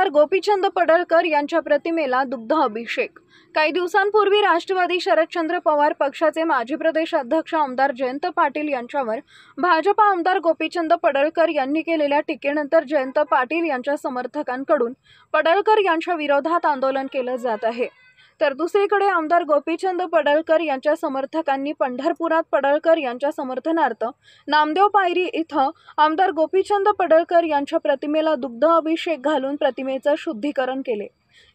आमदार गोपीचंद पडळकर यांच्या प्रतिमेला दुग्ध अभिषेक। काही दिवसांपूर्वी राष्ट्रवादी शरदचंद्र पवार पक्षाचे माजी प्रदेश अध्यक्ष आमदार जयंत पाटील यांच्यावर भाजपा आमदार गोपीचंद पडळकर यांनी केलेल्या टीकेनंतर जयंत पाटील यांच्या समर्थकांकडून पडळकर यांच्या विरोधात आंदोलन केले जात आहे। तर दुसरीकडे आमदार गोपीचंद पडळकर यांच्या समर्थकांनी पंढरपुरात पडळकर यांच्या समर्थनार्थ नामदेव पायरी इथं आमदार गोपीचंद पडळकर यांच्या प्रतिमेला दुग्ध अभिषेक घालून प्रतिमेचे शुद्धीकरण केले।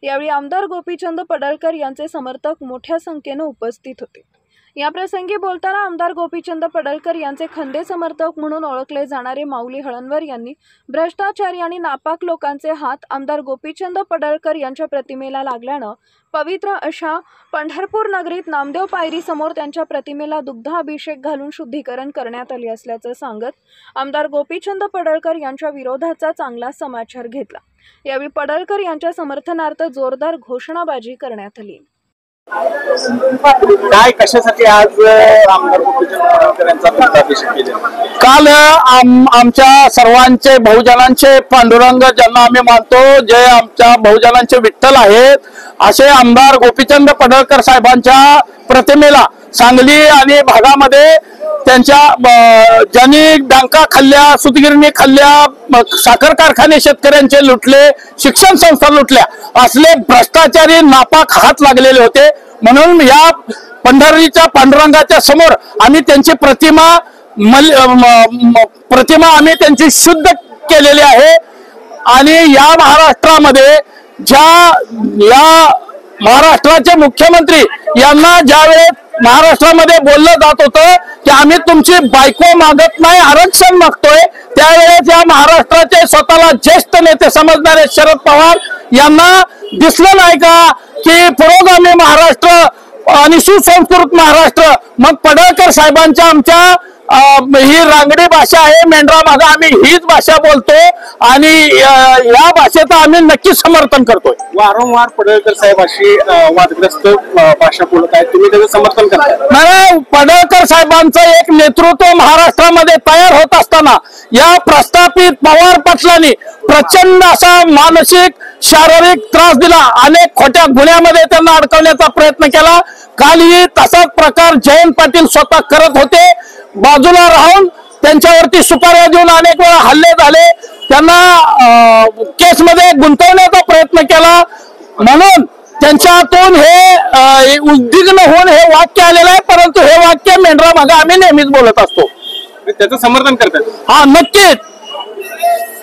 यावेळी आमदार गोपीचंद पडळकर यांचे समर्थक मोठ्या संख्येने उपस्थित होते। या प्रसंगी बोलताना आमदार गोपीचंद पडळकर यांचे खंदे समर्थक म्हणून ओळखले जाणारे माऊली हळणवर यांनी भ्रष्टाचारी आणि नापाक लोकांचे हात आमदार गोपीचंद पडळकर यांच्या प्रतिमेला लागल्याने पवित्र अशा पंढरपूर नगरीत नामदेव पायरी समोर त्यांच्या प्रतिमेला दुग्धाभिषेक घालून शुद्धीकरण करण्यात आले असल्याचे सांगत आमदार गोपीचंद पडळकर यांच्या विरोधाचा चांगला समाचार घेतला। यावेळी पडळकर यांच्या समर्थनार्थ जोरदार घोषणाबाजी करण्यात आली। काय कशासाठी आज आमदार गोपीचंद पडळकर यांचा दुग्धाभिषेक केला? काल आमच्या सर्वांचे बहुजनांचे पांडुरंग ज्यांना आम्ही मानतो, जे आमच्या बहुजनांचे विठ्ठल आहेत, असे आमदार गोपीचंद पडळकर साहेबांच्या प्रतिमेला सांगली आणि भागामध्ये त्यांच्या ज्यांनी बँका खाल्ल्या, सूतगिरणी खाल्ल्या, साखर कारखाने शेतकऱ्यांचे लुटले, शिक्षण संस्था लुटल्या, असले भ्रष्टाचारी नापाक हात लागलेले होते। म्हणून या पंढरीच्या पांडुरंगाच्या समोर आम्ही त्यांची प्रतिमा आम्ही त्यांची शुद्ध केलेली आहे। आणि या महाराष्ट्रामध्ये या महाराष्ट्राचे मुख्यमंत्री यांना ज्यावेळेस महाराष्ट्रामध्ये बोललं जात होतं की आम्ही तुमची बायको मागत नाही, आरक्षण मागतोय, त्यावेळेस या महाराष्ट्राचे स्वतःला ज्येष्ठ नेते समजणारे शरद पवार यांना दिसलं नाही का की पुरोगामी महाराष्ट्र आणि सुसंस्कृत महाराष्ट्र, मग पडळकर साहेबांच्या आमच्या ही रांगडी भाषा आहे, मेंढरा मागा आम्ही हीच भाषा बोलतो आणि या भाषेचं आम्ही नक्की समर्थन करतोय। वारंवार पडळकर साहेब अशी वादग्रस्त भाषा बोलत आहेत, तुम्ही त्याचं समर्थन करताय? नाही, पडळकर साहेबांचं एक नेतृत्व महाराष्ट्रामध्ये तयार होत असताना या प्रस्थापित पवार पक्षांनी प्रचंड असा मानसिक शारीरिक त्रास दिला, अनेक खोट्या गुन्ह्यामध्ये त्यांना अडकवण्याचा प्रयत्न केला। कालही तसाच प्रकार जयंत पाटील स्वतः करत होते, बाजूला राहून त्यांच्यावरती सुपाऱ्या देऊन अनेक वेळा हल्ले झाले, त्यांना केसमध्ये गुंतवण्याचा प्रयत्न केला। म्हणून त्यांच्यातून हे उद्विग्न होऊन हे वाक्य आलेलं आहे, परंतु हे वाक्य मेंढरा मागे आम्ही नेहमीच बोलत असतो। त्याचं समर्थन करतात? हा, नक्कीच,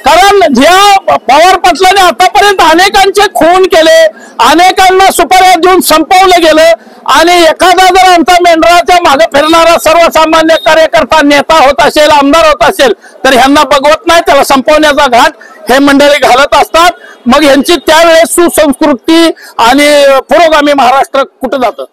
कारण ज्या पवार पक्षाने आतापर्यंत अनेकांचे खून केले, अनेकांना सुपाऱ्या देऊन संपवलं गेलं, आणि एखादा जर आमचा मेंढराच्या मागे फिरणारा सर्वसामान्य कार्यकर्ता नेता होत असेल, आमदार होत असेल, तर ह्यांना बघवत नाही, त्याला संपवण्याचा घाट हे मंडळी घालत असतात। मग यांची त्यावेळेस सुसंस्कृती आणि पुरोगामी महाराष्ट्र कुठं जातं?